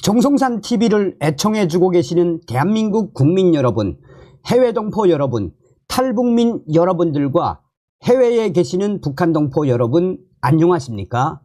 정성산 TV를 애청해주고 계시는 대한민국 국민 여러분, 해외 동포 여러분, 탈북민 여러분들과 해외에 계시는 북한 동포 여러분 안녕하십니까?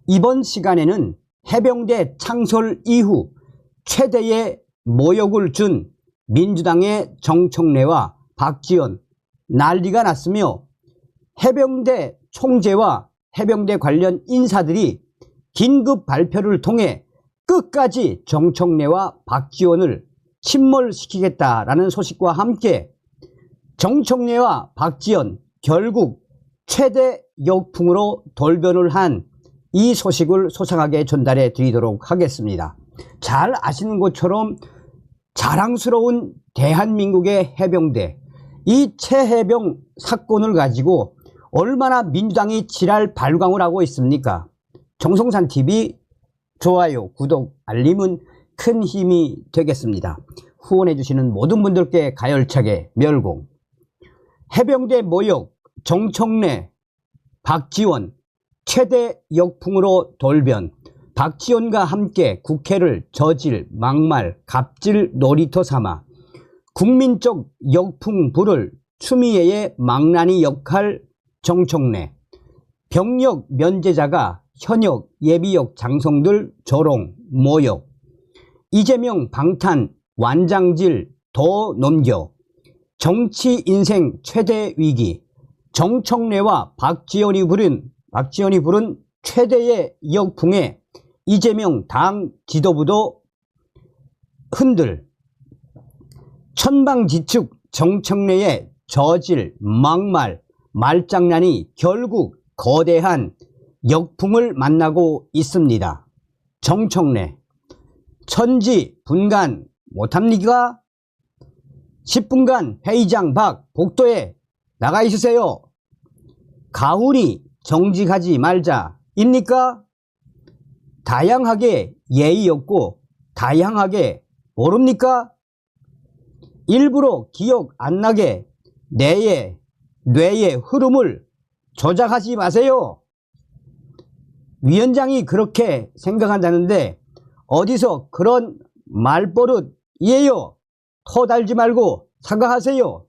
이번 시간에는 해병대 창설 이후 최대의 모욕을 준 민주당의 정청래와 박지원 난리가 났으며, 해병대 총재와 해병대 관련 인사들이 긴급 발표를 통해 끝까지 정청래와 박지원을 침몰시키겠다라는 소식과 함께 정청래와 박지원 결국 최대 역풍으로 돌변을 한 이 소식을 소상하게 전달해 드리도록 하겠습니다. 잘 아시는 것처럼 자랑스러운 대한민국의 해병대, 이 최해병 사건을 가지고 얼마나 민주당이 지랄 발광을 하고 있습니까? 정성산TV 좋아요, 구독, 알림은 큰 힘이 되겠습니다. 후원해 주시는 모든 분들께 가열차게 멸공. 해병대 모욕, 정청래, 박지원 최대 역풍으로 돌변. 박지원과 함께 국회를 저질, 막말, 갑질 놀이터 삼아 국민적 역풍 불을 추미애의 망나니 역할 정청래. 병력 면제자가 현역 예비역 장성들 조롱 모욕. 이재명 방탄 완장질 더 넘겨. 정치 인생 최대 위기. 정청래와 박지원이 부른 최대의 역풍에 이재명 당 지도부도 흔들. 천방지축 정청래의 저질, 막말, 말장난이 결국 거대한 역풍을 만나고 있습니다. 정청래, 천지 분간 못합니까? 10분간 회의장 밖 복도에 나가 있으세요. 가훈이 정직하지 말자 입니까? 다양하게 예의 없고 다양하게 모릅니까? 일부러 기억 안 나게 뇌의 흐름을 조작하지 마세요. 위원장이 그렇게 생각한다는데 어디서 그런 말버릇이에요. 터달지 말고 사과하세요.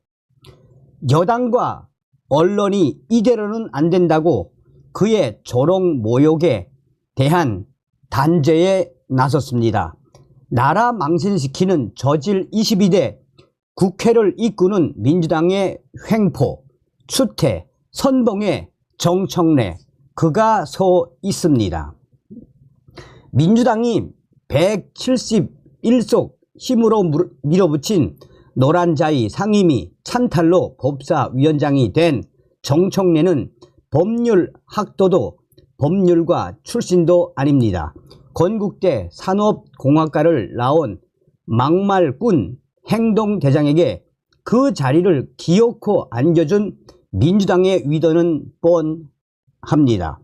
여당과 언론이 이대로는 안 된다고 그의 조롱 모욕에 대한 단죄에 나섰습니다. 나라 망신시키는 저질 22대 국회를 이끄는 민주당의 횡포, 추태, 선봉의 정청래, 그가 서 있습니다. 민주당이 171석 힘으로 밀어붙인 노란자의 상임위 찬탈로 법사위원장이 된 정청래는 법률 학도도 법률가 출신도 아닙니다. 건국대 산업공학과를 나온 막말꾼 행동대장에게 그 자리를 기어코 안겨준 민주당의 위도는 뻔합니다.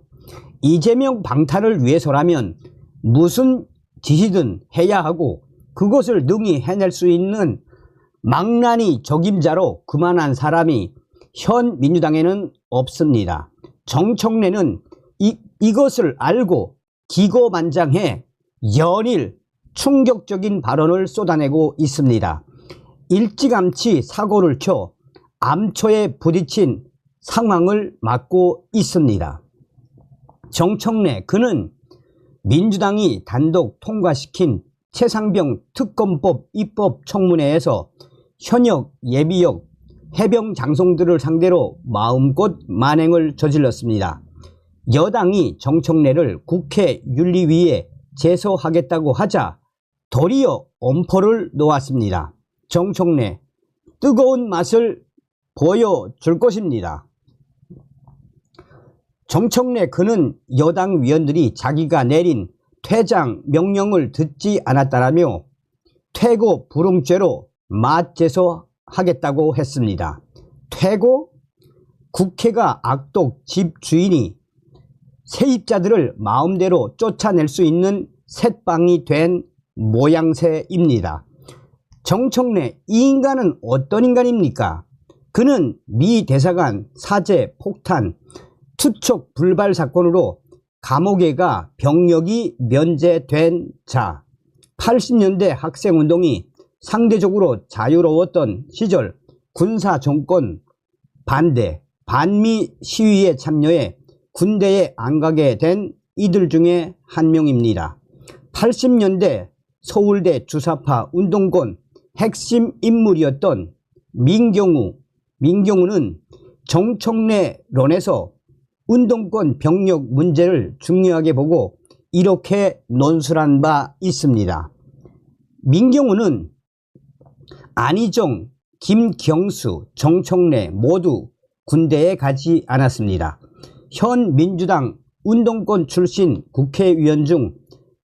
이재명 방탄을 위해서라면 무슨 짓이든 해야 하고 그것을 능히 해낼 수 있는 망나니 적임자로 그만한 사람이 현 민주당에는 없습니다. 정청래는 이것을 알고 기고만장해 연일 충격적인 발언을 쏟아내고 있습니다. 일찌감치 사고를 쳐 암초에 부딪힌 상황을 맞고 있습니다. 정청래, 그는 민주당이 단독 통과시킨 최상병 특검법 입법 청문회에서 현역 예비역 해병 장성들을 상대로 마음껏 만행을 저질렀습니다. 여당이 정청래를 국회 윤리위에 제소하겠다고 하자 도리어 엄포를 놓았습니다. 정청래, 뜨거운 맛을 보여줄 것입니다. 정청래, 그는 여당 위원들이 자기가 내린 퇴장 명령을 듣지 않았다라며 퇴고 불응죄로 맞제소하겠다고 했습니다. 퇴고? 국회가 악독 집주인이 세입자들을 마음대로 쫓아낼 수 있는 셋방이 된 모양새입니다. 정청래, 이 인간은 어떤 인간입니까? 그는 미 대사관 사제 폭탄 투척 불발 사건으로 감옥에 가 병력이 면제된 자, 80년대 학생운동이 상대적으로 자유로웠던 시절 군사정권 반대, 반미 시위에 참여해 군대에 안 가게 된 이들 중에 한 명입니다. 80년대 서울대 주사파 운동권 핵심 인물이었던 민경우는 정청래론에서 운동권 병력 문제를 중요하게 보고 이렇게 논술한 바 있습니다. 민경우는 안희정, 김경수, 정청래 모두 군대에 가지 않았습니다. 현 민주당 운동권 출신 국회의원 중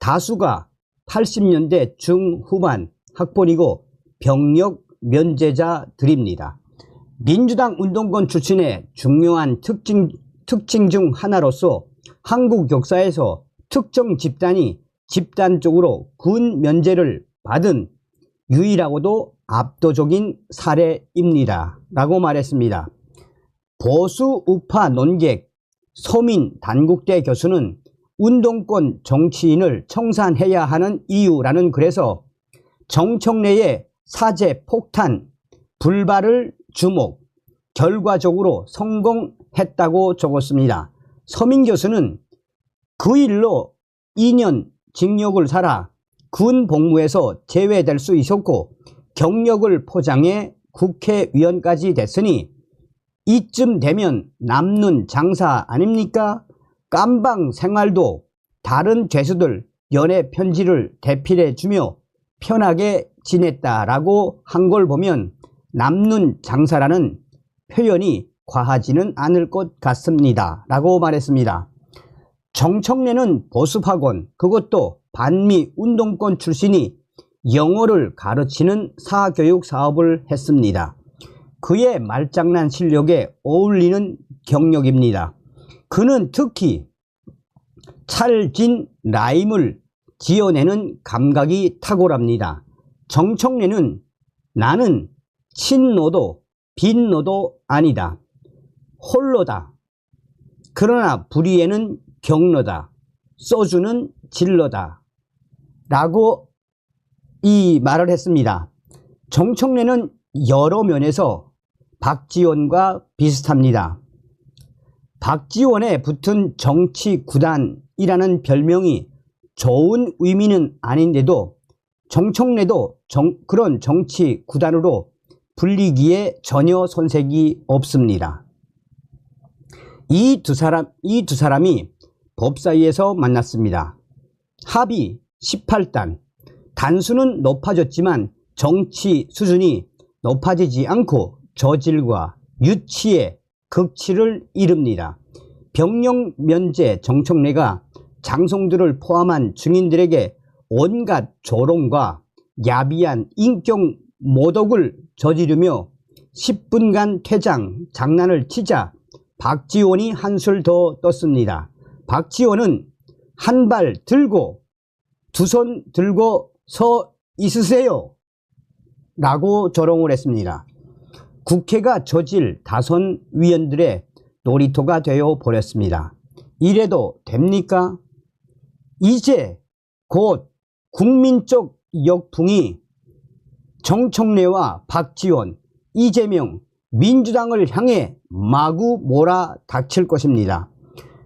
다수가 80년대 중후반 학번이고 병력 면제자들입니다. 민주당 운동권 출신의 중요한 특징 중 하나로서 한국 역사에서 특정 집단이 집단적으로 군 면제를 받은 유일하고도 압도적인 사례입니다. 라고 말했습니다. 보수 우파 논객 서민 단국대 교수는 운동권 정치인을 청산해야 하는 이유라는 글에서 정청래의 사제 폭탄 불발을 주목, 결과적으로 성공했다고 적었습니다. 서민 교수는 그 일로 2년 징역을 살아 군 복무에서 제외될 수 있었고 경력을 포장해 국회의원까지 됐으니 이쯤 되면 남는 장사 아닙니까? 깜방 생활도 다른 죄수들 연애 편지를 대필해 주며 편하게 지냈다라고 한 걸 보면 남는 장사라는 표현이 과하지는 않을 것 같습니다. 라고 말했습니다. 정청래는 보수학원, 그것도 반미 운동권 출신이 영어를 가르치는 사교육 사업을 했습니다. 그의 말장난 실력에 어울리는 경력입니다. 그는 특히 찰진 라임을 지어내는 감각이 탁월합니다. 정청래는 나는 친노도 빈노도 아니다. 홀로다. 그러나 불의에는 경로다. 소주는 진로다. 라고 이 말을 했습니다. 정청래는 여러 면에서 박지원과 비슷합니다. 박지원에 붙은 정치구단이라는 별명이 좋은 의미는 아닌데도 정청래도 그런 정치구단으로 불리기에 전혀 손색이 없습니다. 이 두 사람이 법사위에서 만났습니다. 합의 18단, 단수는 높아졌지만 정치 수준이 높아지지 않고 저질과 유치의 극치를 이릅니다. 병력 면제 정청래가 장성들을 포함한 증인들에게 온갖 조롱과 야비한 인격 모독을 저지르며 10분간 퇴장 장난을 치자 박지원이 한술 더 떴습니다. 박지원은 한 발 들고 두 손 들고 서 있으세요 라고 조롱을 했습니다. 국회가 저질 다선 위원들의 놀이터가 되어 버렸습니다. 이래도 됩니까? 이제 곧 국민적 역풍이 정청래와 박지원, 이재명, 민주당을 향해 마구 몰아닥칠 것입니다.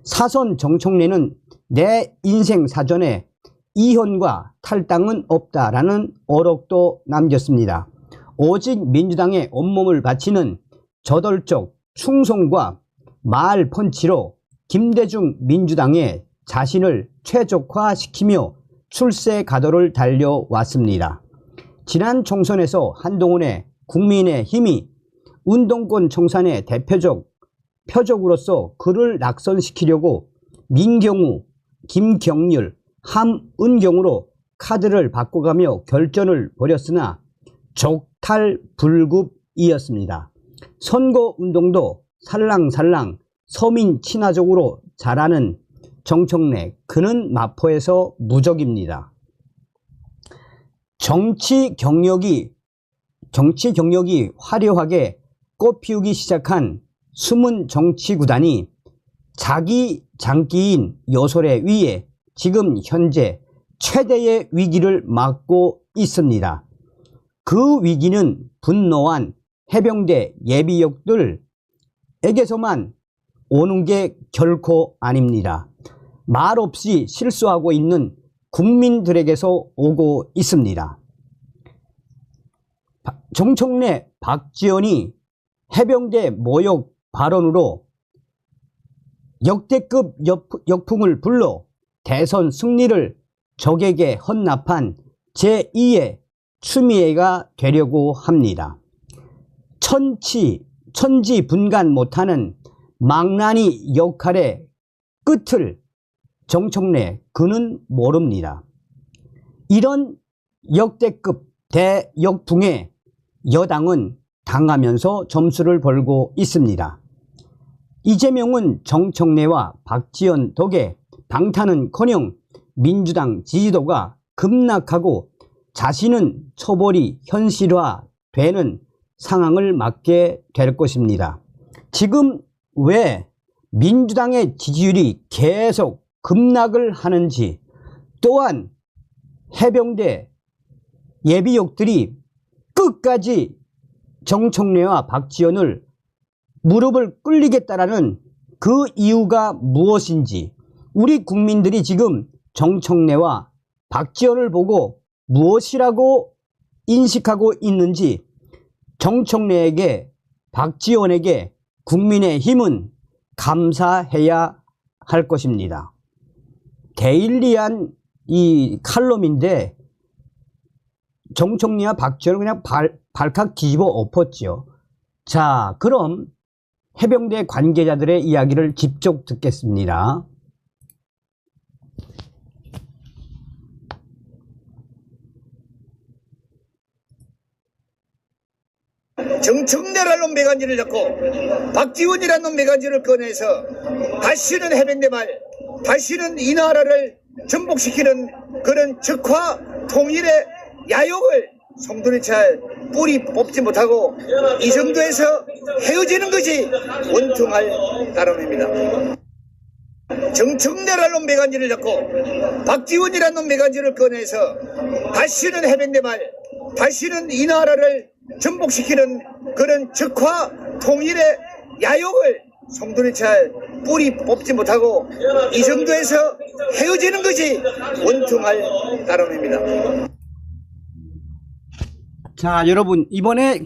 사선 정청래는 내 인생 사전에 이혼과 탈당은 없다라는 어록도 남겼습니다. 오직 민주당에 온몸을 바치는 저돌적 충성과 말 펀치로 김대중 민주당의 자신을 최적화시키며 출세 가도를 달려왔습니다. 지난 총선에서 한동훈의 국민의힘이 운동권 청산의 표적으로서 그를 낙선시키려고 민경우, 김경률, 함은경으로 카드를 바꿔가며 결전을 벌였으나 족탈불급이었습니다. 선거운동도 살랑살랑 서민 친화적으로 잘하는 정청래, 그는 마포에서 무적입니다. 정치 경력이 화려하게 꽃피우기 시작한 숨은 정치구단이 자기 장기인 요소에 위해 지금 현재 최대의 위기를 맞고 있습니다. 그 위기는 분노한 해병대 예비역들에게서만 오는 게 결코 아닙니다. 말없이 실수하고 있는 국민들에게서 오고 있습니다. 정청래, 박지원이 해병대 모욕 발언으로 역대급 역풍을 불러 대선 승리를 적에게 헌납한 제2의 추미애가 되려고 합니다. 천지분간 못하는 망나니 역할의 끝을 정청래 그는 모릅니다. 이런 역대급 대역풍에 여당은 당하면서 점수를 벌고 있습니다. 이재명은 정청래와 박지원 덕에 방탄은커녕 민주당 지지도가 급락하고 자신은 처벌이 현실화되는 상황을 맞게 될 것입니다. 지금 왜 민주당의 지지율이 계속 급락을 하는지, 또한 해병대 예비역들이 끝까지 정청래와 박지원을 무릎을 꿇리겠다라는 그 이유가 무엇인지, 우리 국민들이 지금 정청래와 박지원을 보고 무엇이라고 인식하고 있는지, 정청래에게, 박지원에게 국민의힘은 감사해야 할 것입니다. 데일리한 이 칼럼인데 정청래와 박지원을 그냥 발칵 뒤집어 엎었죠. 자, 그럼 해병대 관계자들의 이야기를 직접 듣겠습니다. 정청래라는 놈 매간지를 잡고 박지원이라는 놈 매간지를 꺼내서 다시는 해병대 말, 다시는 이 나라를 전복시키는 그런 적화 통일의 야욕을 송두리째 뿌리 뽑지 못하고 이 정도에서 헤어지는 것이 원통할 따름입니다. 정청래라는 놈 매간지를 잡고 박지원이라는 놈 매간지를 꺼내서 다시는 해병대 말, 다시는 이 나라를 전복시키는 그런 적화 통일의 야욕을 송두리째 뿌리 뽑지 못하고 이 정도에서 헤어지는 것이 원통할 따름입니다. 자, 여러분, 이번에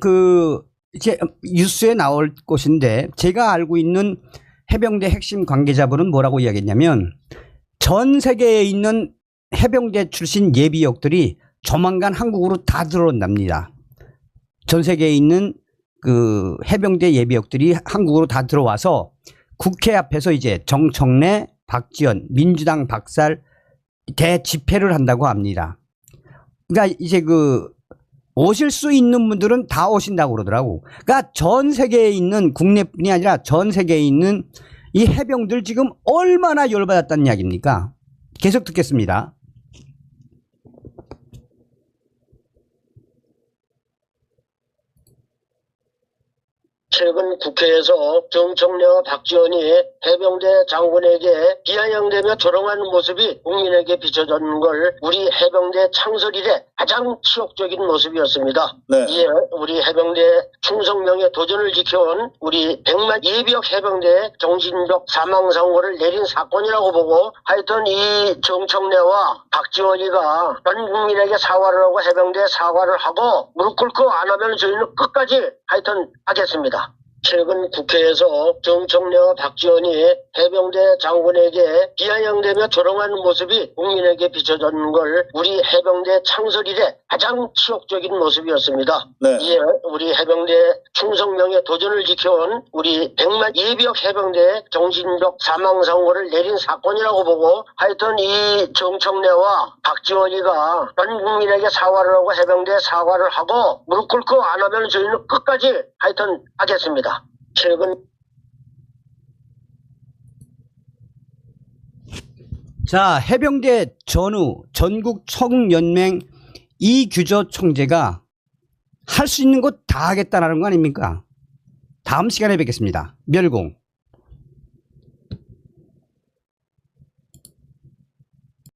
이제 뉴스에 나올 것인데, 제가 알고 있는 해병대 핵심 관계자분은 뭐라고 이야기했냐면, 전 세계에 있는 해병대 출신 예비역들이 조만간 한국으로 다 들어온답니다. 전 세계에 있는 그 해병대 예비역들이 한국으로 다 들어와서 국회 앞에서 이제 정청래, 박지원, 민주당 박살 대집회를 한다고 합니다. 그러니까 이제 오실 수 있는 분들은 다 오신다고 그러더라고. 그러니까 전 세계에 있는, 국내뿐이 아니라 전 세계에 있는 이 해병들 지금 얼마나 열받았다는 이야기입니까? 계속 듣겠습니다. 최근 국회에서 정청래와 박지원이 해병대 장군에게 비아냥대며 조롱하는 모습이 국민에게 비춰졌는 걸 우리 해병대 창설 이래 가장 치욕적인 모습이었습니다. 네. 이에 우리 해병대 충성명예 도전을 지켜온 우리 100만 예비역 해병대의 정신적 사망선고를 내린 사건이라고 보고, 하여튼 이 정청래와 박지원이가 전 국민에게 사과를 하고 해병대에 사과를 하고 무릎 꿇고 안 하면 저희는 끝까지 하여튼 하겠습니다. 최근 국회에서 정청래와 박지원이 해병대 장군에게 비아냥대며 조롱하는 모습이 국민에게 비춰졌는 걸 우리 해병대 창설 이래 가장 치욕적인 모습이었습니다. 네. 이에 우리 해병대 충성명예 도전을 지켜온 우리 100만 예비역 해병대의 정신적 사망선고를 내린 사건이라고 보고, 하여튼 이 정청래와 박지원이가 전 국민에게 사과를 하고 해병대에 사과를 하고 무릎 꿇고 안 하면 저희는 끝까지 하여튼 하겠습니다. 최근 자, 해병대 전후 전국 총연맹 이규조 총재가 할 수 있는 것 다 하겠다라는 거 아닙니까? 다음 시간에 뵙겠습니다. 멸공.